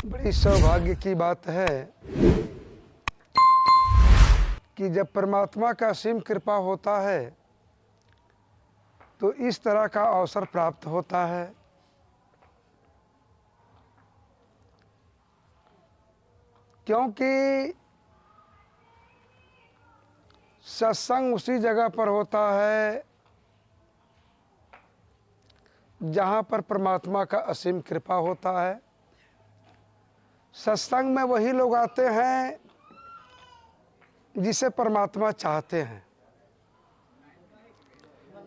बड़ी सौभाग्य की बात है कि जब परमात्मा का असीम कृपा होता है तो इस तरह का अवसर प्राप्त होता है। क्योंकि सत्संग उसी जगह पर होता है जहाँ पर परमात्मा का असीम कृपा होता है। सत्संग में वही लोग आते हैं जिसे परमात्मा चाहते हैं।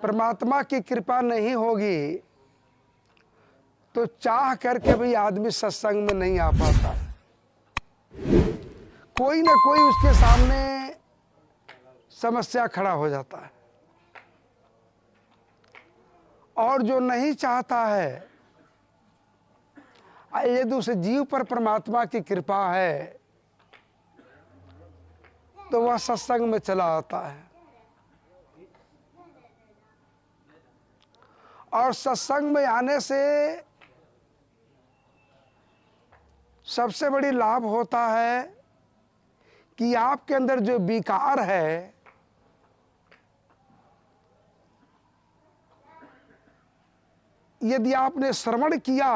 परमात्मा की कृपा नहीं होगी तो चाह करके भी आदमी सत्संग में नहीं आ पाता। कोई ना कोई उसके सामने समस्या खड़ा हो जाता है। और जो नहीं चाहता है, यदि उस जीव पर परमात्मा की कृपा है तो वह सत्संग में चला आता है। और सत्संग में आने से सबसे बड़ी लाभ होता है कि आपके अंदर जो विकार है यदि आपने श्रवण किया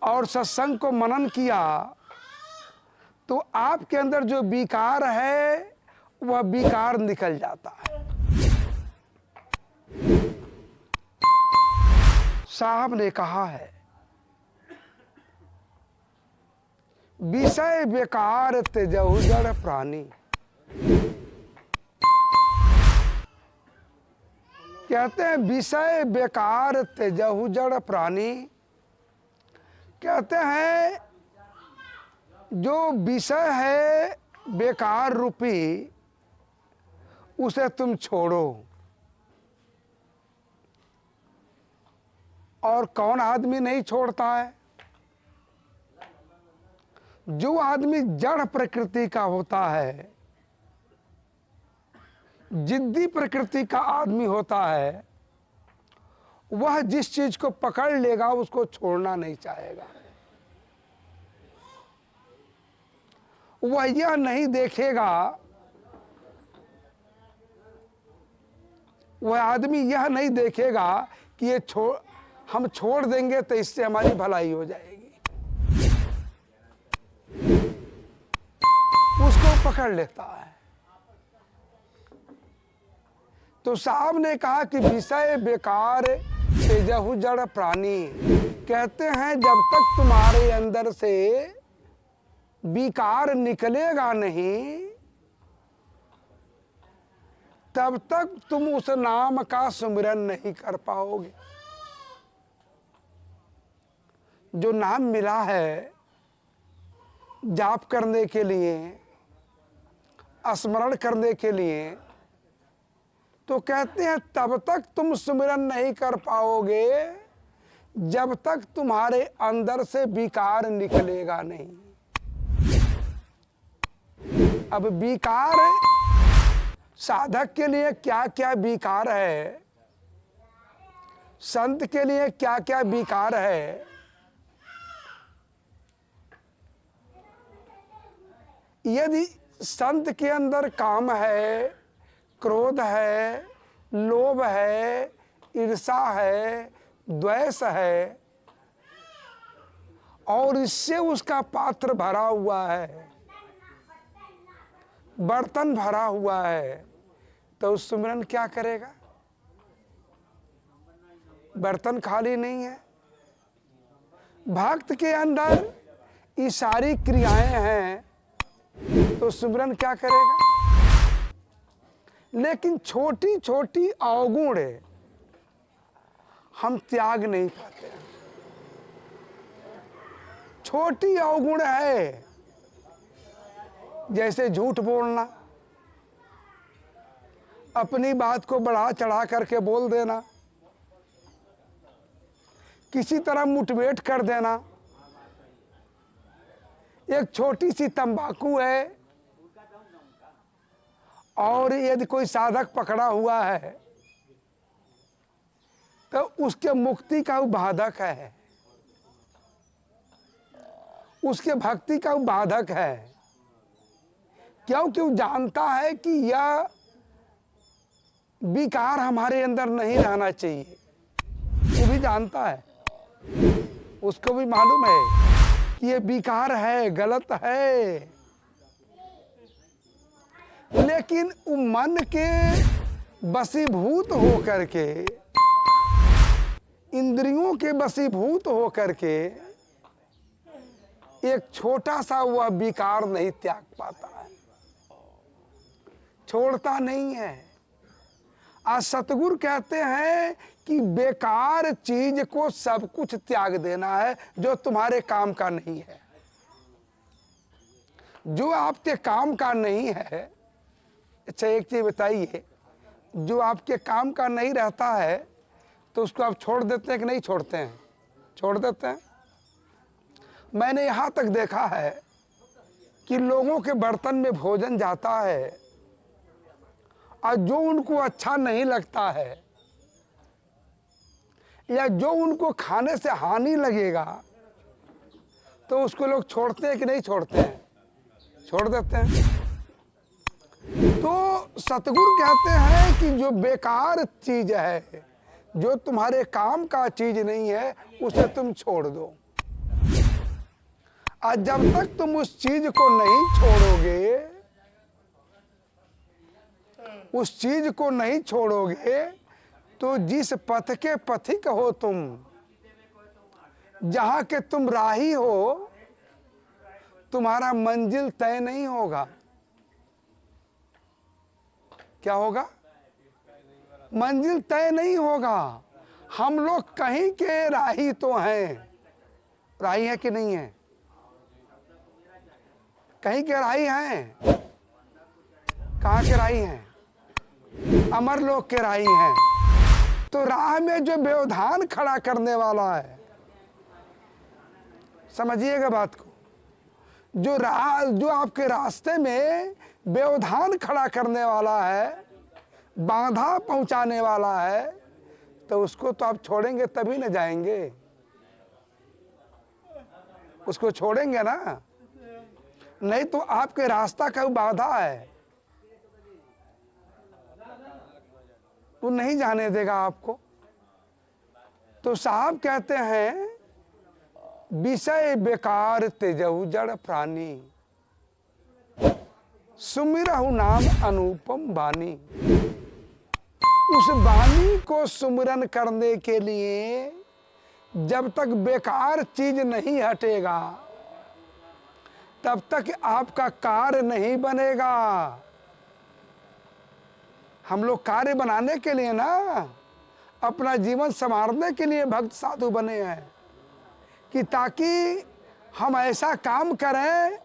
और सत्संग को मनन किया तो आपके अंदर जो विकार है वह विकार निकल जाता है। साहब ने कहा है, विषय बेकार त्यजहु जड़ प्राणी। कहते हैं विषय बेकार त्यजहु जड़ प्राणी। कहते हैं जो विषय है बेकार रूपी उसे तुम छोड़ो। और कौन आदमी नहीं छोड़ता है? जो आदमी जड़ प्रकृति का होता है, जिद्दी प्रकृति का आदमी होता है, वह जिस चीज को पकड़ लेगा उसको छोड़ना नहीं चाहेगा। वह यह नहीं देखेगा, वह आदमी यह नहीं देखेगा कि ये हम छोड़ देंगे तो इससे हमारी भलाई हो जाएगी। उसको पकड़ लेता है। तो साहब ने कहा कि विषय बेकार त्यजहु जड़ प्राणी। कहते हैं जब तक तुम्हारे अंदर से विकार निकलेगा नहीं तब तक तुम उस नाम का सुमिरन नहीं कर पाओगे। जो नाम मिला है जाप करने के लिए, स्मरण करने के लिए, तो कहते हैं तब तक तुम सुमिरन नहीं कर पाओगे जब तक तुम्हारे अंदर से विकार निकलेगा नहीं। अब विकार साधक के लिए क्या क्या विकार है, संत के लिए क्या क्या विकार है, यदि संत के अंदर काम है, क्रोध है, लोभ है, ईर्षा है, द्वेष है और इससे उसका पात्र भरा हुआ है, बर्तन भरा हुआ है, तो उस सुमिरन क्या करेगा? बर्तन खाली नहीं है। भक्त के अंदर ये सारी क्रियाएं हैं तो सुमिरन क्या करेगा? लेकिन छोटी छोटी अवगुण हम त्याग नहीं पाते। छोटी अवगुण है जैसे झूठ बोलना, अपनी बात को बढ़ा चढ़ा करके बोल देना, किसी तरह मुठभेड़ कर देना। एक छोटी सी तंबाकू है और यदि कोई साधक पकड़ा हुआ है तो उसके मुक्ति का वो बाधक है। उसके भक्ति का वो बाधक है। क्योंकि वो जानता है कि यह विकार हमारे अंदर नहीं रहना चाहिए। वो भी जानता है, उसको भी मालूम है कि ये विकार है, गलत है, लेकिन वो मन के वशीभूत होकर के, इंद्रियों के वशीभूत होकर के एक छोटा सा वह विकार नहीं त्याग पाता है, छोड़ता नहीं है। आज सतगुरु कहते हैं कि बेकार चीज को सब कुछ त्याग देना है जो तुम्हारे काम का नहीं है। जो आपके काम का नहीं है, अच्छा एक चीज बताइए, जो आपके काम का नहीं रहता है तो उसको आप छोड़ देते हैं कि नहीं छोड़ते हैं? छोड़ देते हैं। मैंने यहाँ तक देखा है कि लोगों के बर्तन में भोजन जाता है और जो उनको अच्छा नहीं लगता है या जो उनको खाने से हानि लगेगा तो उसको लोग छोड़ते हैं कि नहीं छोड़ते हैं? छोड़ देते हैं। तो सतगुरु कहते हैं कि जो बेकार चीज है, जो तुम्हारे काम का चीज नहीं है, उसे तुम छोड़ दो। और जब तक तुम उस चीज को नहीं छोड़ोगे, उस चीज को नहीं छोड़ोगे तो जिस पथ के पथिक हो तुम, जहां के तुम राही हो, तुम्हारा मंजिल तय नहीं होगा। क्या होगा? मंजिल तय नहीं होगा। हम लोग कहीं के राही तो हैं, राही है कि नहीं है? कहीं के राही हैं। कहाँ के राही हैं? अमर लोक के राही हैं। तो राह में जो व्यवधान खड़ा करने वाला है, समझिएगा बात को, जो आपके रास्ते में व्यवधान खड़ा करने वाला है, बाधा पहुंचाने वाला है, तो उसको तो आप छोड़ेंगे तभी न जाएंगे। उसको छोड़ेंगे ना, नहीं तो आपके रास्ता का बाधा है, वो नहीं जाने देगा आपको। तो साहब कहते हैं विषय बेकार तेजहु जड़ प्राणी, सुमिरहु नाम अनुपम वाणी। उस वाणी को सुमिरन करने के लिए जब तक बेकार चीज नहीं हटेगा तब तक आपका कार्य नहीं बनेगा। हम लोग कार्य बनाने के लिए ना, अपना जीवन संवारने के लिए भक्त साधु बने हैं कि ताकि हम ऐसा काम करें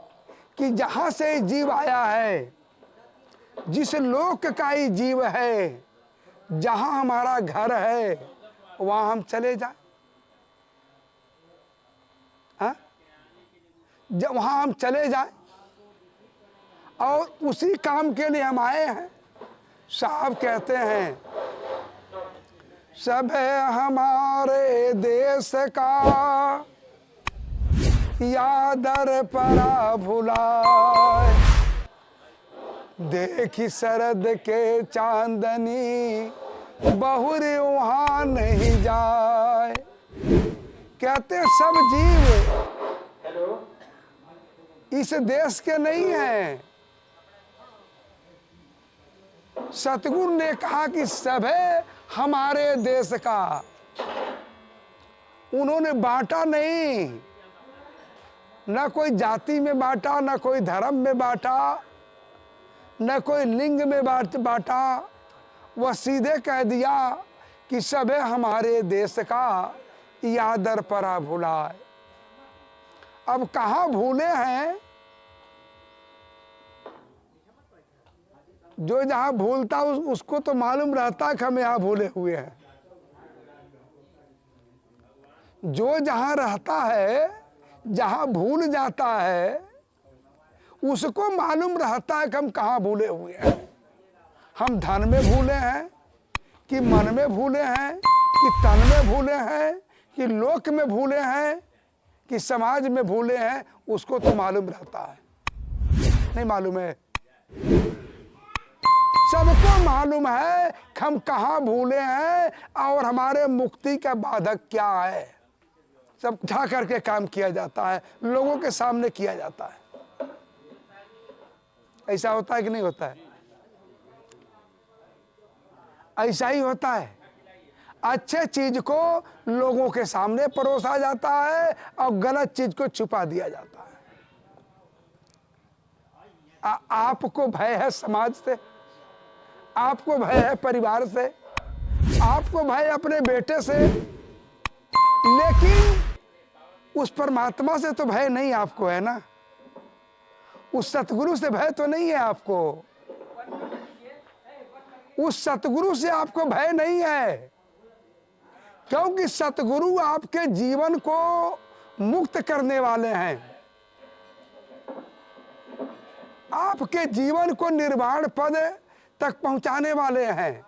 कि जहाँ से जीव आया है, जिस लोक का ही जीव है, जहाँ हमारा घर है, वहाँ हम चले जाएं। हाँ, जब वहाँ हम चले जाएं और उसी काम के लिए हम आए हैं। साहब कहते हैं सब है हमारे देश का यादर परा भुलाए, देखी शरद के चांदनी बहुर वहां नहीं जाए। कहते सब जीव इस देश के नहीं हैं। सतगुरु ने कहा कि सब है हमारे देश का। उन्होंने बांटा नहीं, न कोई जाति में बांटा, न कोई धर्म में बांटा, न कोई लिंग में बांटा। वह सीधे कह दिया कि सब है हमारे देश का यादर परा भुलाए। अब कहाँ भूले हैं? जो जहाँ भूलता उसको तो मालूम रहता कि हम यहाँ भूले हुए हैं। जो जहाँ रहता है, जहाँ भूल जाता है, उसको मालूम रहता है कि हम कहाँ भूले हुए हैं। हम धन में भूले हैं कि मन में भूले हैं कि तन में भूले हैं कि लोक में भूले हैं, कि समाज में भूले हैं उसको तो मालूम रहता है, नहीं मालूम है? सबको मालूम है हम कहाँ भूले हैं और हमारे मुक्ति का बाधक क्या है। सब उठा करके काम किया जाता है, लोगों के सामने किया जाता है। ऐसा होता है कि नहीं होता है? ऐसा ही होता है। अच्छे चीज को लोगों के सामने परोसा जाता है और गलत चीज को छुपा दिया जाता है। आपको भय है समाज से, आपको भय है परिवार से, आपको भय अपने बेटे से, लेकिन उस परमात्मा से तो भय नहीं आपको है ना, उस सतगुरु से भय तो नहीं है आपको, उस सतगुरु से आपको भय नहीं है, क्योंकि सतगुरु आपके जीवन को मुक्त करने वाले हैं, आपके जीवन को निर्वाण पद तक पहुंचाने वाले हैं।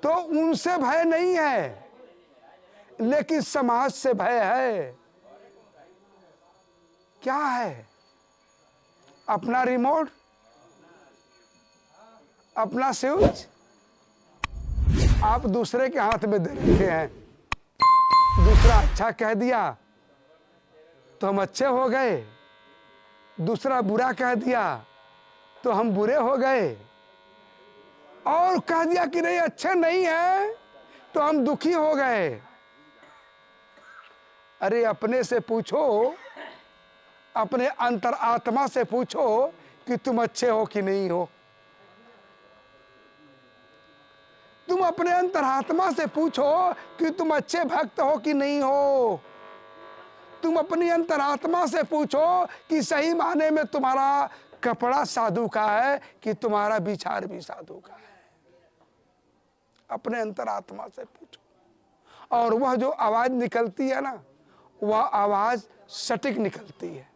तो उनसे भय नहीं है, लेकिन समाज से भय है। क्या है? अपना रिमोट, अपना स्विच आप दूसरे के हाथ में दे रखे हैं। दूसरा अच्छा कह दिया तो हम अच्छे हो गए, दूसरा बुरा कह दिया तो हम बुरे हो गए, और कह दिया कि नहीं अच्छे नहीं है तो हम दुखी हो गए। अरे अपने से पूछो, अपने अंतरात्मा से पूछो कि तुम अच्छे हो कि नहीं हो। तुम अपने अंतरात्मा से पूछो कि तुम अच्छे भक्त हो कि नहीं हो। तुम अपनी अंतरात्मा से पूछो कि सही माने में तुम्हारा कपड़ा साधु का है कि तुम्हारा विचार भी साधु का है। अपने अंतरात्मा से पूछो, और वह जो आवाज निकलती है ना, वह आवाज सटीक निकलती है,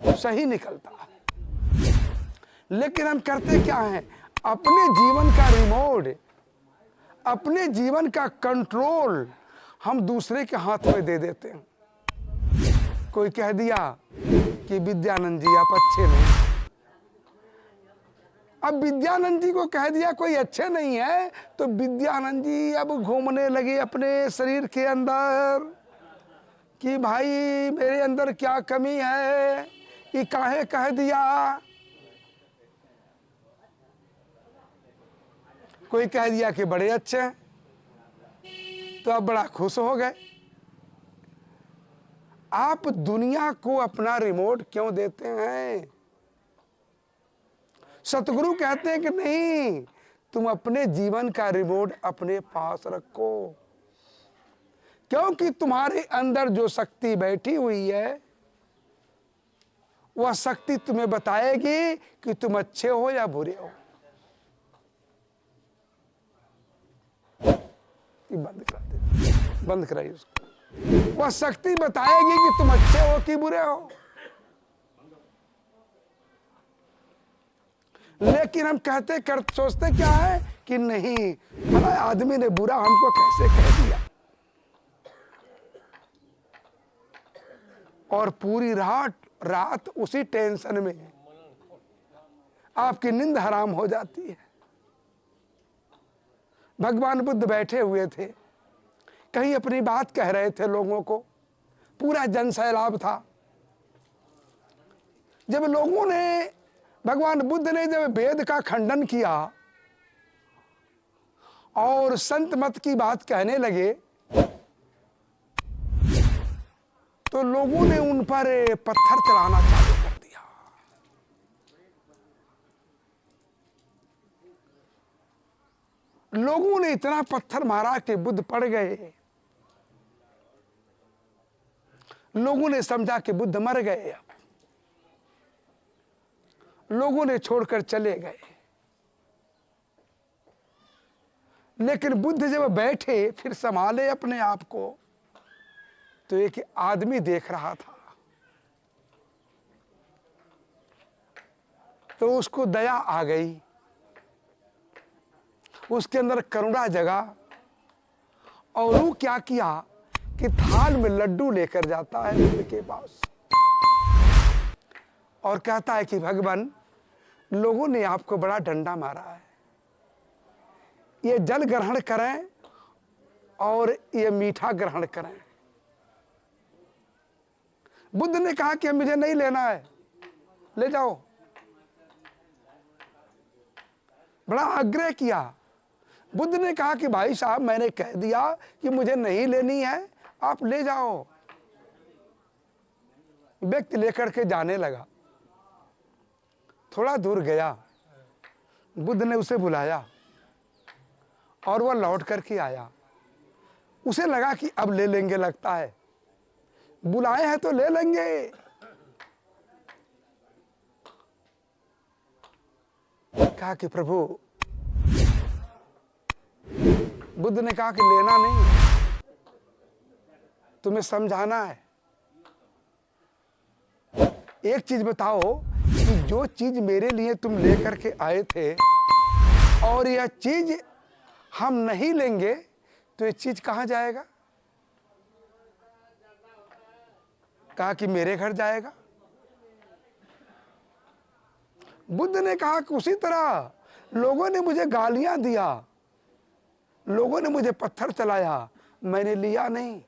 सही निकलता है। लेकिन हम करते क्या हैं? अपने जीवन का रिमोट, अपने जीवन का कंट्रोल हम दूसरे के हाथ में दे देते हैं। कोई कह दिया कि विद्यानंद जी आप अच्छे नहीं, अब विद्यानंद जी को कह दिया कोई अच्छे नहीं है, तो विद्यानंद जी अब घूमने लगे अपने शरीर के अंदर कि भाई मेरे अंदर क्या कमी है, ये काहे कह दिया। कोई कह दिया कि बड़े अच्छे हैं, तो आप बड़ा खुश हो गए। आप दुनिया को अपना रिमोट क्यों देते हैं? सतगुरु कहते हैं कि नहीं, तुम अपने जीवन का रिमोट अपने पास रखो, क्योंकि तुम्हारे अंदर जो शक्ति बैठी हुई है वह शक्ति तुम्हें बताएगी कि तुम अच्छे हो या बुरे हो। बंद करा दे, बंद कराइए उसको। वह शक्ति बताएगी कि तुम अच्छे हो कि बुरे हो। लेकिन हम सोचते क्या है कि नहीं, भला आदमी ने बुरा हमको कैसे कह दिया, और पूरी रात उसी टेंशन में आपकी नींद हराम हो जाती है। भगवान बुद्ध बैठे हुए थे, कहीं अपनी बात कह रहे थे लोगों को, पूरा जनसैलाब था। जब लोगों ने, भगवान बुद्ध ने जब वेद का खंडन किया और संत मत की बात कहने लगे, तो लोगों ने उन पर पत्थर चलाना चालू कर दिया। लोगों ने इतना पत्थर मारा कि बुद्ध पड़ गए। लोगों ने समझा कि बुद्ध मर गए। अब लोगों ने छोड़कर चले गए। लेकिन बुद्ध जब बैठे, फिर संभाले अपने आप को, तो एक आदमी देख रहा था, तो उसको दया आ गई, उसके अंदर करुणा जगा, और वो क्या किया कि थाल में लड्डू लेकर जाता है बुद्ध के पास और कहता है कि भगवान, लोगों ने आपको बड़ा डंडा मारा है, ये जल ग्रहण करें और ये मीठा ग्रहण करें। बुद्ध ने कहा कि मुझे नहीं लेना है, ले जाओ। बड़ा आग्रह किया। बुद्ध ने कहा कि भाई साहब, मैंने कह दिया कि मुझे नहीं लेनी है, आप ले जाओ। व्यक्ति लेकर के जाने लगा। थोड़ा दूर गया, बुद्ध ने उसे बुलाया और वह लौट करके आया। उसे लगा कि अब ले लेंगे, लगता है बुलाए हैं तो ले लेंगे। कहा कि प्रभु, बुद्ध ने कहा कि लेना नहीं, तुम्हें समझाना है। एक चीज बताओ कि जो चीज मेरे लिए तुम लेकर के आए थे और यह चीज हम नहीं लेंगे तो ये चीज कहां जाएगा? कहा कि मेरे घर जाएगा। बुद्ध ने कहा कि उसी तरह लोगों ने मुझे गालियां दिया, लोगों ने मुझे पत्थर चलाया, मैंने लिया नहीं,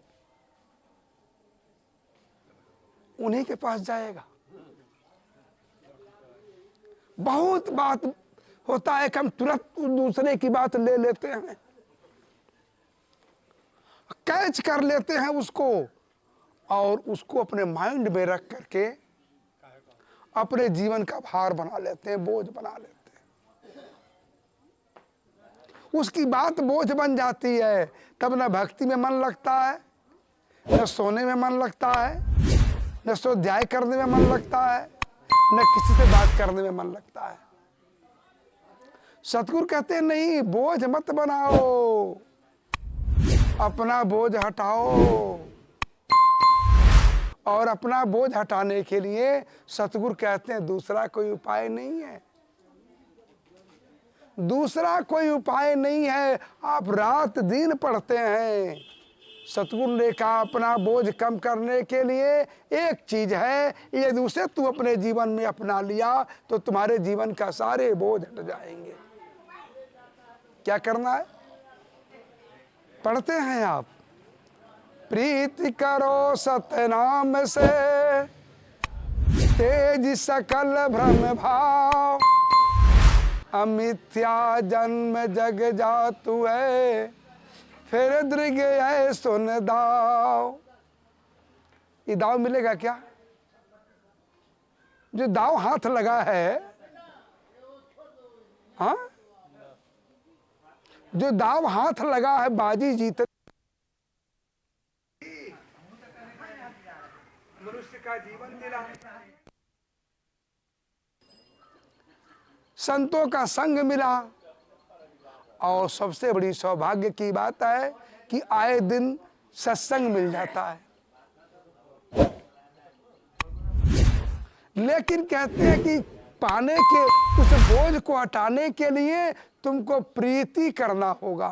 उन्हीं के पास जाएगा। बहुत बात होता है कि हम तुरंत दूसरे की बात ले लेते हैं, कैच कर लेते हैं उसको और उसको अपने माइंड में रख करके अपने जीवन का भार बना लेते हैं, बोझ बना लेते हैं। उसकी बात बोझ बन जाती है, तब न भक्ति में मन लगता है, न सोने में मन लगता है, न स्वाध्याय करने में मन लगता है, न किसी से बात करने में मन लगता है। सतगुरु कहते हैं नहीं, बोझ मत बनाओ, अपना बोझ हटाओ। और अपना बोझ हटाने के लिए सतगुरु कहते हैं दूसरा कोई उपाय नहीं है, दूसरा कोई उपाय नहीं है। आप रात दिन पढ़ते हैं, सतगुरु ने कहा अपना बोझ कम करने के लिए एक चीज है, यदि उसे तू अपने जीवन में अपना लिया तो तुम्हारे जीवन का सारे बोझ हट जाएंगे। क्या करना है? पढ़ते हैं आप, प्रीति करो सतनाम से, तेज सकल भ्रम भाव, अमिथ्या जन्म जग जातु है, फिर दृग है सुन दाव। ये दाव मिलेगा क्या? जो दाव हाथ लगा है, हाँ, जो दाव हाथ लगा है, बाजी जीत मनुष्य का जीवन मिला, संतों का संग मिला, और सबसे बड़ी सौभाग्य की बात है कि आए दिन सत्संग मिल जाता है। लेकिन कहते हैं कि पाने के उस बोझ को हटाने के लिए तुमको प्रीति करना होगा।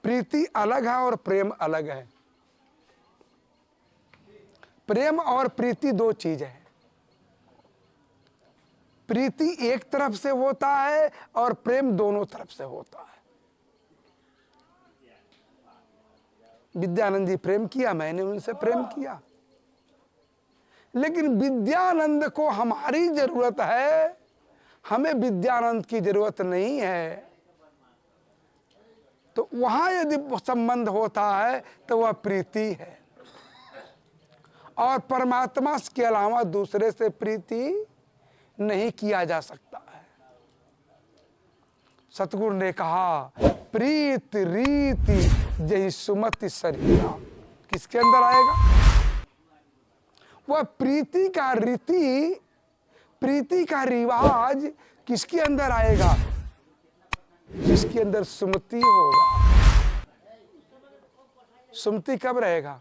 प्रीति अलग है और प्रेम अलग है। प्रेम और प्रीति दो चीज है। प्रीति एक तरफ से होता है और प्रेम दोनों तरफ से होता है। विद्यानंद जी प्रेम किया, मैंने उनसे प्रेम किया, लेकिन विद्यानंद को हमारी जरूरत है, हमें विद्यानंद की जरूरत नहीं है। तो वहां यदि संबंध होता है तो वह प्रीति है, और परमात्मा के अलावा दूसरे से प्रीति नहीं किया जा सकता है। सतगुरु ने कहा प्रीत रीति जय सुमति शरीरा, किसके अंदर आएगा? वह प्रीति का रीति, प्रीति का रिवाज किसके अंदर आएगा? जिसके अंदर सुमति होगा। सुमति कब रहेगा?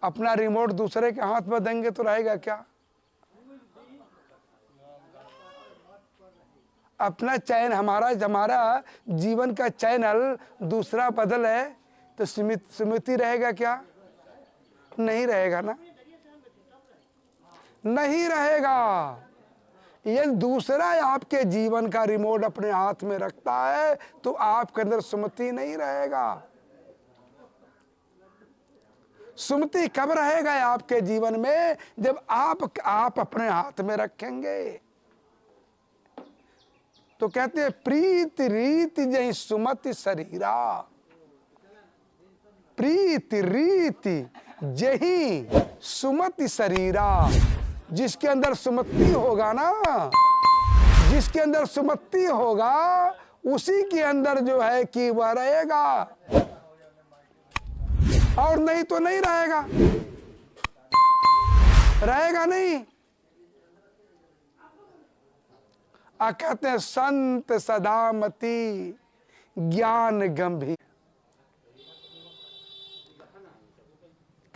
अपना रिमोट दूसरे के हाथ में देंगे तो रहेगा क्या? अपना चैन, हमारा जीवन का चैनल दूसरा बदल है तो सुमति रहेगा क्या? नहीं रहेगा ना, नहीं रहेगा। ये दूसरा आपके जीवन का रिमोट अपने हाथ में रखता है तो आपके अंदर सुमति नहीं रहेगा। सुमति कब रहेगा आपके जीवन में? जब आप अपने हाथ में रखेंगे। तो कहते हैं प्रीति रीति जही सुमति शरीरा, प्रीति रीति जही सुमति शरीरा। जिसके अंदर सुमति होगा ना, जिसके अंदर सुमति होगा उसी के अंदर जो है कि वह रहेगा, और नहीं तो नहीं रहेगा, रहेगा नहीं। कहते हैं संत सदामति ज्ञान गंभीर।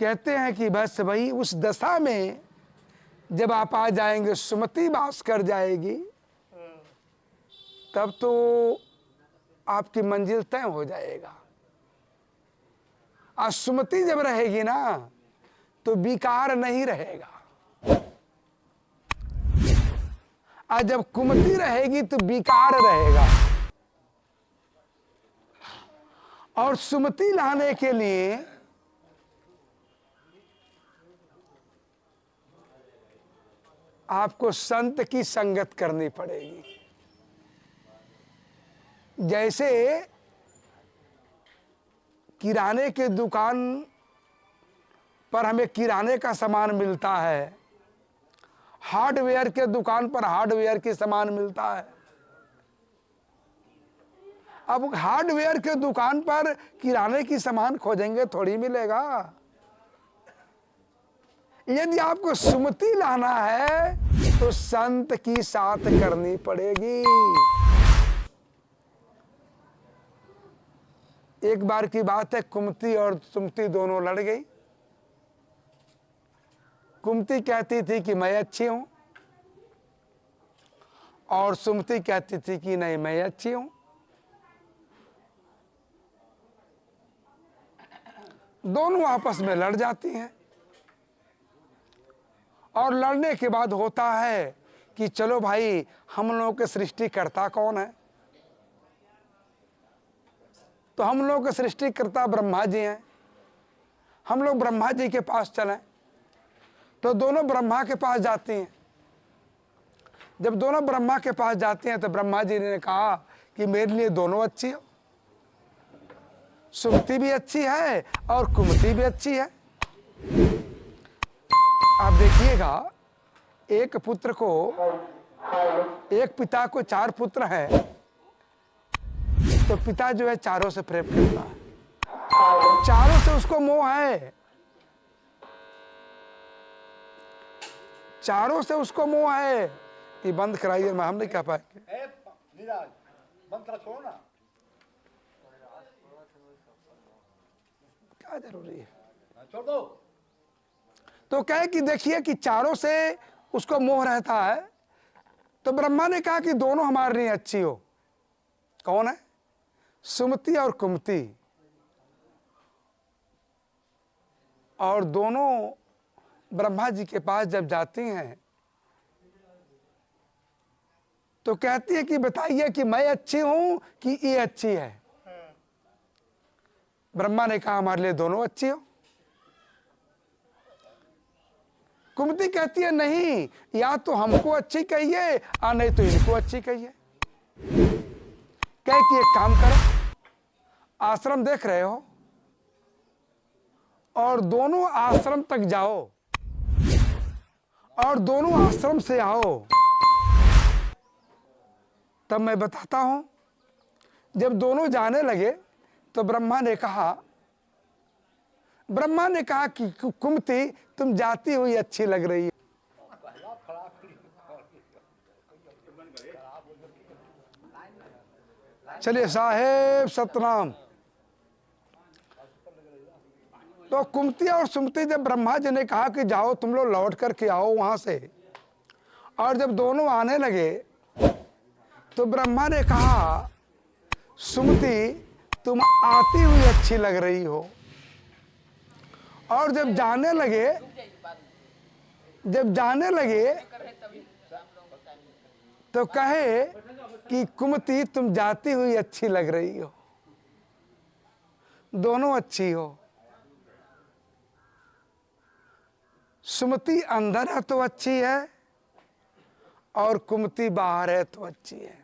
कहते हैं कि बस वही उस दशा में जब आप आ जाएंगे, सुमति वास कर जाएगी, तब तो आपकी मंजिल तय हो जाएगा। और सुमति जब रहेगी ना तो विकार नहीं रहेगा, और जब कुमति रहेगी तो विकार रहेगा। और सुमति लाने के लिए आपको संत की संगत करनी पड़ेगी। जैसे किराने के दुकान पर हमें किराने का सामान मिलता है, हार्डवेयर के दुकान पर हार्डवेयर की सामान मिलता है। अब हार्डवेयर के दुकान पर किराने की सामान खोजेंगे थोड़ी मिलेगा। यदि आपको सुमति लाना है तो संत की साथ करनी पड़ेगी। एक बार की बात है, कुमति और सुमति दोनों लड़ गई। कुमति कहती थी कि मैं अच्छी हूं, और सुमति कहती थी कि नहीं मैं अच्छी हूं। दोनों आपस में लड़ जाती हैं, और लड़ने के बाद होता है कि चलो भाई, हम लोगों के सृष्टिकर्ता कौन है? तो हम लोगों के सृष्टिकर्ता ब्रह्मा जी हैं। हम लोग ब्रह्मा जी के पास चलें। तो दोनों ब्रह्मा के पास जाती हैं। जब दोनों ब्रह्मा के पास जाती हैं तो ब्रह्मा जी ने कहा कि मेरे लिए दोनों अच्छी हो, सुमति भी अच्छी है और कुमति भी अच्छी है। आप देखिएगा, एक पुत्र को, एक पिता को 4 पुत्र हैं, तो पिता जो है चारों से प्रेम करता है, चारों से उसको मोह है, चारों से उसको मोह है। ये बंद कराइए, हम नहीं कह पाएंगे। बंद करा, छोड़ो ना, क्या जरूरी है, छोड़ दो। तो कहे कि देखिए कि चारों से उसको मोह रहता है। तो ब्रह्मा ने कहा कि दोनों हमारे लिए अच्छी हो। कौन है? सुमति और कुमति। और दोनों ब्रह्मा जी के पास जब जाती हैं तो कहती है कि बताइए कि मैं अच्छी हूं कि ये अच्छी है? ब्रह्मा ने कहा हमारे लिए दोनों अच्छी हो। कुमति कहती है नहीं, या तो हमको अच्छी कहिए और नहीं तो इनको अच्छी कहिए। कह कि एक काम करो, आश्रम देख रहे हो, और दोनों आश्रम तक जाओ और दोनों आश्रम से आओ, तब मैं बताता हूं। जब दोनों जाने लगे तो ब्रह्मा ने कहा कि कुमति तुम जाती हुई अच्छी लग रही है। चलिए साहेब सतनाम। तो कुमति और सुमति जब ब्रह्मा जी ने कहा कि जाओ तुम लोग लौट करके आओ वहां से, और जब दोनों आने लगे तो ब्रह्मा ने कहा सुमति तुम आती हुई अच्छी लग रही हो। और जब जाने लगे तो कहे कि कुमति तुम जाती हुई अच्छी लग रही हो। दोनों अच्छी हो। सुमति अंदर है तो अच्छी है और कुमति बाहर है तो अच्छी है।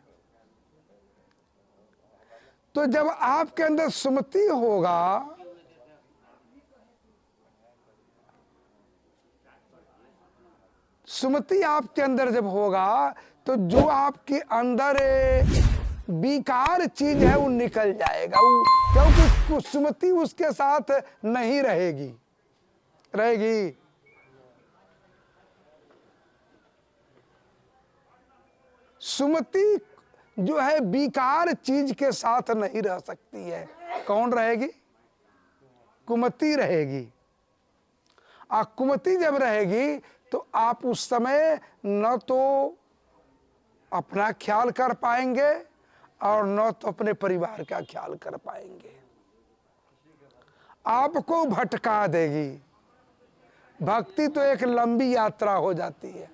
तो जब आपके अंदर सुमति होगा सुमति आपके अंदर जब होगा तो जो आपके अंदर विकार चीज है वो निकल जाएगा, क्योंकि सुमति उसके साथ नहीं रहेगी। सुमति जो है विकार चीज के साथ नहीं रह सकती है। कौन रहेगी? कुमति रहेगी। और कुमति जब रहेगी तो आप उस समय न तो अपना ख्याल कर पाएंगे और न तो अपने परिवार का ख्याल कर पाएंगे। आपको भटका देगी। भक्ति तो एक लंबी यात्रा हो जाती है।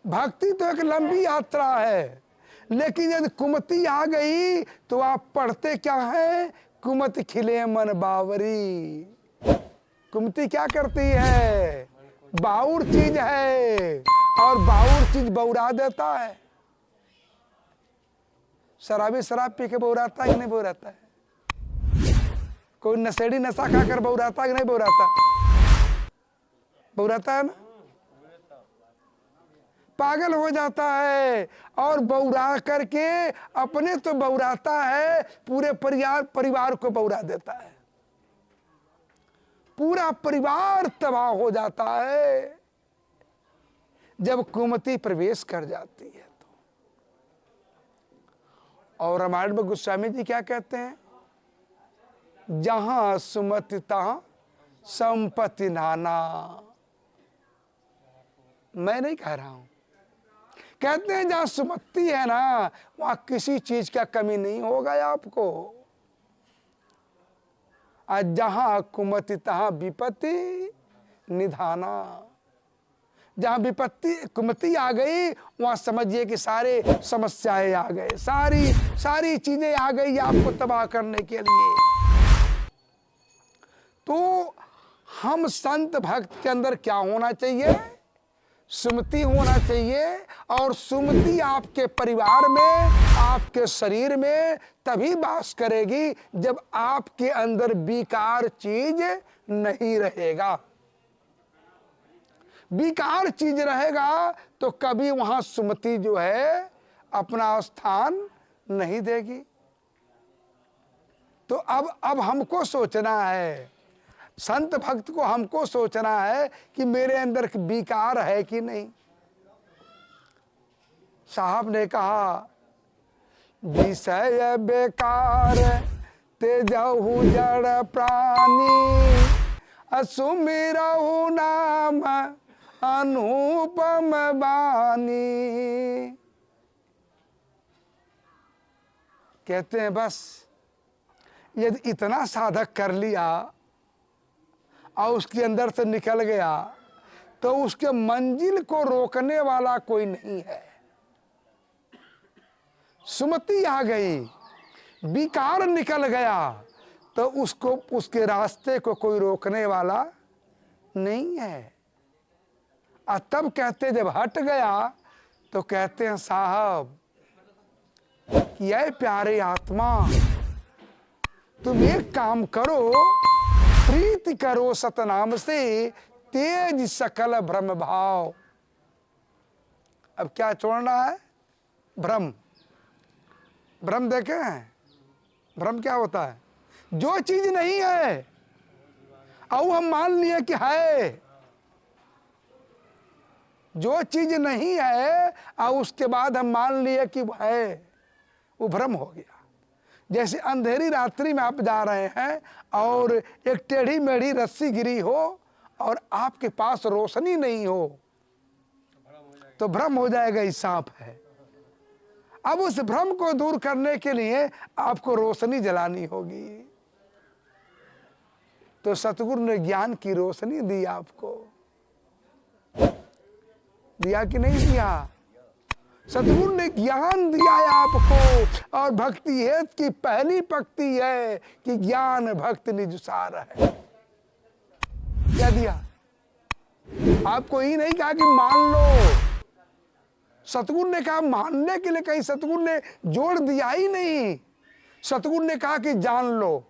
भक्ति तो एक लंबी यात्रा है, लेकिन यदि कुमति आ गई तो आप पढ़ते क्या है? कुमति खिले मन बावरी। कुमति क्या करती है? बाउर चीज है, और बाउर चीज बौरा देता है। शराबी शराब पी के बौराता है कि नहीं बौराता है? कोई नशेड़ी नशा खाकर बौराता है कि नहीं बौराता? बौराता है ना? पागल हो जाता है और बौरा करके अपने तो बौराता है, पूरे परिवार को बौरा देता है। पूरा परिवार तबाह हो जाता है जब कुमति प्रवेश कर जाती है तो। और रामायण में गोस्वामी जी क्या कहते हैं? जहां सुमति तहां संपत्ति नाना। मैं नहीं कह रहा हूं, कहते हैं जहां सुमति है ना वहां किसी चीज का कमी नहीं होगा आपको। आज जहां कुमति तहां विपत्ति निधाना। जहां विपत्ति कुमति आ गई वहां समझिए कि सारे समस्याएं आ गए, सारी चीजें आ गई आपको तबाह करने के लिए। तो हम संत भक्त के अंदर क्या होना चाहिए? सुमति होना चाहिए। और सुमति आपके परिवार में, आपके शरीर में तभी वास करेगी जब आपके अंदर विकार चीज नहीं रहेगा। विकार चीज रहेगा तो कभी वहां सुमति जो है अपना स्थान नहीं देगी। तो अब हमको सोचना है, संत भक्त को हमको सोचना है कि मेरे अंदर विकार है कि नहीं। साहब ने कहा विषय बेकार तेजहु जड़ प्राणी, असुमिरहु नाम अनुपम बानी। कहते हैं बस यदि इतना साधक कर लिया और उसके अंदर से निकल गया तो उसके मंजिल को रोकने वाला कोई नहीं है। सुमति आ गई, विकार निकल गया तो उसको, उसके रास्ते को कोई रोकने वाला नहीं है। और तब कहते जब हट गया तो कहते हैं साहब कि ऐ प्यारे आत्मा तुम एक काम करो, प्रीति करो सतनाम से तेज सकल भ्रम भाव। अब क्या छोड़ना है? भ्रम। भ्रम देखे हैं? भ्रम क्या होता है? जो चीज नहीं है और हम मान लिए कि है। जो चीज नहीं है और उसके बाद हम मान लिए कि वो है, वो भ्रम हो गया। जैसे अंधेरी रात्रि में आप जा रहे हैं और एक टेढ़ी मेढ़ी रस्सी गिरी हो और आपके पास रोशनी नहीं हो तो भ्रम हो जाएगा ये सांप है। अब उस भ्रम को दूर करने के लिए आपको रोशनी जलानी होगी। तो सतगुरु ने ज्ञान की रोशनी दी आपको, दिया कि नहीं दिया? सतगुरु ने ज्ञान दिया है आपको। और भक्ति हेत की पहली पंक्ति है कि ज्ञान भक्ति निज सार है। क्या दिया आपको? ही नहीं कहा कि मान लो। सतगुरु ने कहा मानने के लिए, कहीं सतगुरु ने जोड़ दिया ही नहीं। सतगुरु ने कहा कि जान लो,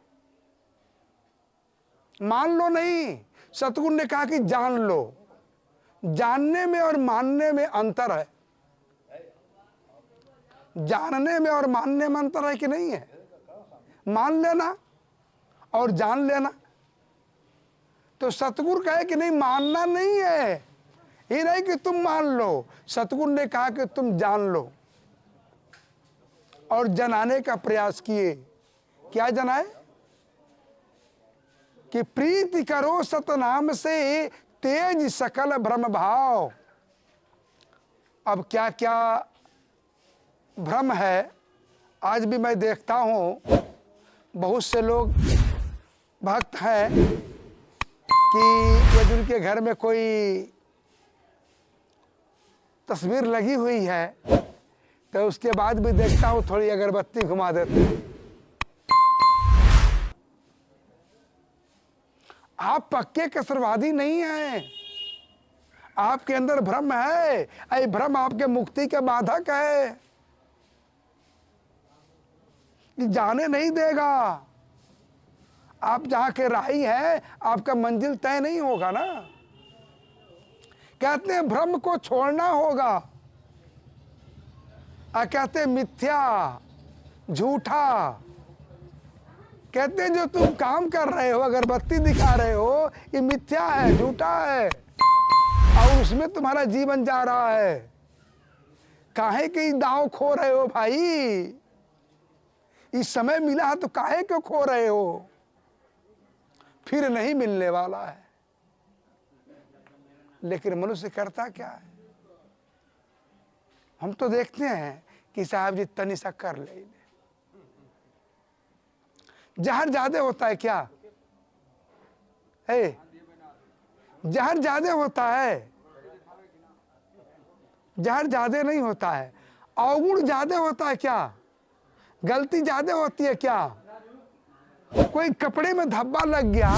मान लो नहीं। सतगुरु ने कहा कि जान लो। जानने में और मानने में अंतर है। जानने में और मानने में अंतर है कि नहीं है? मान लेना और जान लेना। तो सतगुरु कहे कि नहीं, मानना नहीं है, ये नहीं कि तुम मान लो। सतगुरु ने कहा कि तुम जान लो और जनाने का प्रयास किए। क्या जनाए? कि प्रीति करो सतनाम से तेज सकल भ्रम भाव। अब क्या क्या भ्रम है आज भी मैं देखता हूं। बहुत से लोग भक्त हैं कि यदि उनके घर में कोई तस्वीर लगी हुई है तो उसके बाद भी देखता हूं थोड़ी अगरबत्ती घुमा देते हैं। आप पक्के कसरवादी नहीं हैं, आपके अंदर भ्रम है। ये भ्रम आपके मुक्ति के बाधक है, ये जाने नहीं देगा। आप जहां के राही हैं, आपका मंजिल तय नहीं होगा ना। कहते हैं भ्रम को छोड़ना होगा। कहते हैं मिथ्या, झूठा। कहते हैं जो तुम काम कर रहे हो, अगरबत्ती दिखा रहे हो, ये मिथ्या है, झूठा है और उसमें तुम्हारा जीवन जा रहा है। काहे के दांव खो रहे हो भाई? इस समय मिला है तो काहे क्यों खो रहे हो? फिर नहीं मिलने वाला है। लेकिन मनुष्य करता क्या है? हम तो देखते हैं कि साहब जी तनी सा कर ले। जहर ज्यादा होता है क्या है? जहर ज्यादा होता है? जहर ज्यादा नहीं होता है। अवगुण ज्यादा होता है क्या? गलती ज्यादा होती है क्या? कोई कपड़े में धब्बा लग गया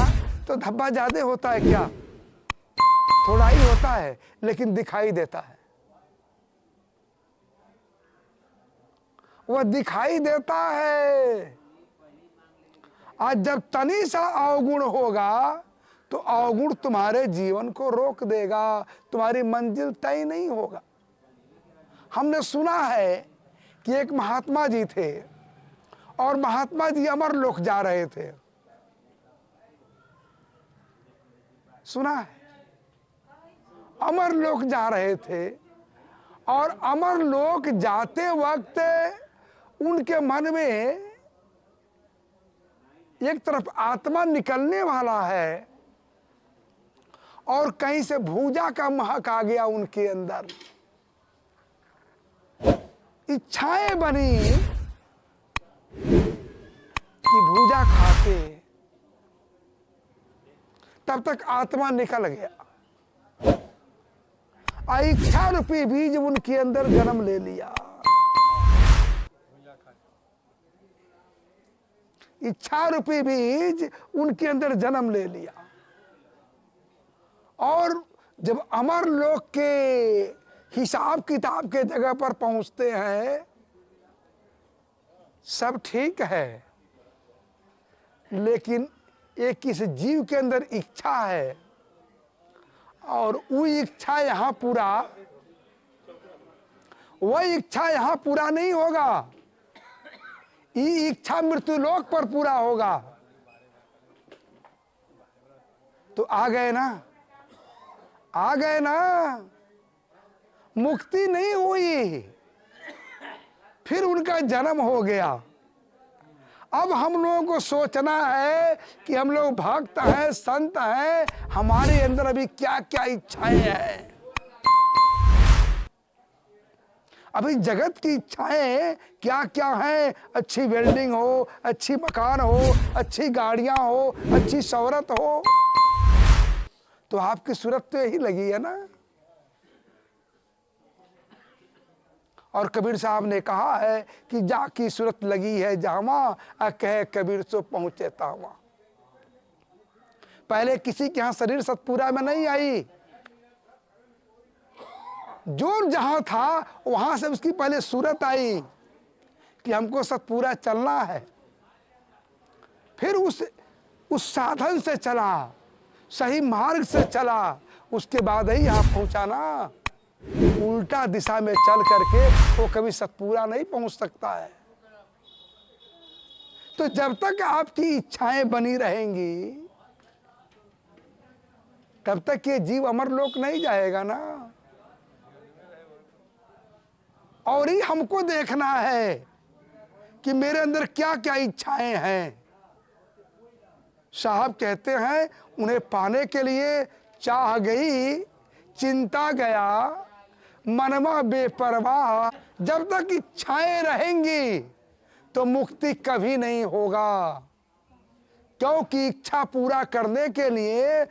तो धब्बा ज्यादा होता है क्या? थोड़ा ही होता है लेकिन दिखाई देता है। वह दिखाई देता है। आज जब तनी सा अवगुण होगा तो अवगुण तुम्हारे जीवन को रोक देगा, तुम्हारी मंजिल तय नहीं होगा। हमने सुना है कि एक महात्मा जी थे और महात्मा जी अमरलोक जा रहे थे। सुना है? अमरलोक जा रहे थे और अमरलोक जाते वक्त उनके मन में एक तरफ आत्मा निकलने वाला है और कहीं से भूजा का महक आ गया उनके अंदर। इच्छाएं बनी कि भूजा खाते, तब तक आत्मा निकल गया। इच्छा रूपी बीज उनके अंदर जन्म ले लिया। इच्छा रूपी बीज उनके अंदर जन्म ले लिया। और जब अमरलोक के हिसाब किताब के जगह पर पहुंचते हैं, सब ठीक है, लेकिन एक किसी जीव के अंदर इच्छा है और वो इच्छा यहां पूरा, वह इच्छा यहां पूरा नहीं होगा। ये इच्छा मृत्युलोक पर पूरा होगा। तो आ गए ना, आ गए ना, मुक्ति नहीं हुई, फिर उनका जन्म हो गया। अब हम लोगों को सोचना है कि हम लोग भक्त हैं, संत हैं, हमारे अंदर अभी क्या क्या इच्छाएं हैं। अभी जगत की इच्छाएं क्या क्या हैं? अच्छी वेल्डिंग हो, अच्छी मकान हो, अच्छी गाड़ियां हो, अच्छी शोहरत हो। तो आपकी सूरत तो यही लगी है ना। और कबीर साहब ने कहा है कि जाकी सूरत लगी है जहां, कहे कबीर सो पहुंचे तावा। पहले किसी के यहां शरीर सतपुरा में नहीं आई, जो जहां था वहां से उसकी पहले सूरत आई कि हमको सतपुरा चलना है। फिर उस साधन से चला, सही मार्ग से चला, उसके बाद ही यहां पहुंचा ना। उल्टा दिशा में चल करके वो कभी सतपुरा नहीं पहुंच सकता है। तो जब तक आपकी इच्छाएं बनी रहेंगी तब तक ये जीव अमर लोक नहीं जाएगा ना। और ही हमको देखना है कि मेरे अंदर क्या क्या इच्छाएं हैं। साहब कहते हैं उन्हें पाने के लिए चाह गई, चिंता गया, मनवा बेपरवाह। जब तक इच्छाएं रहेंगी तो मुक्ति कभी नहीं होगा, क्योंकि इच्छा पूरा करने के लिए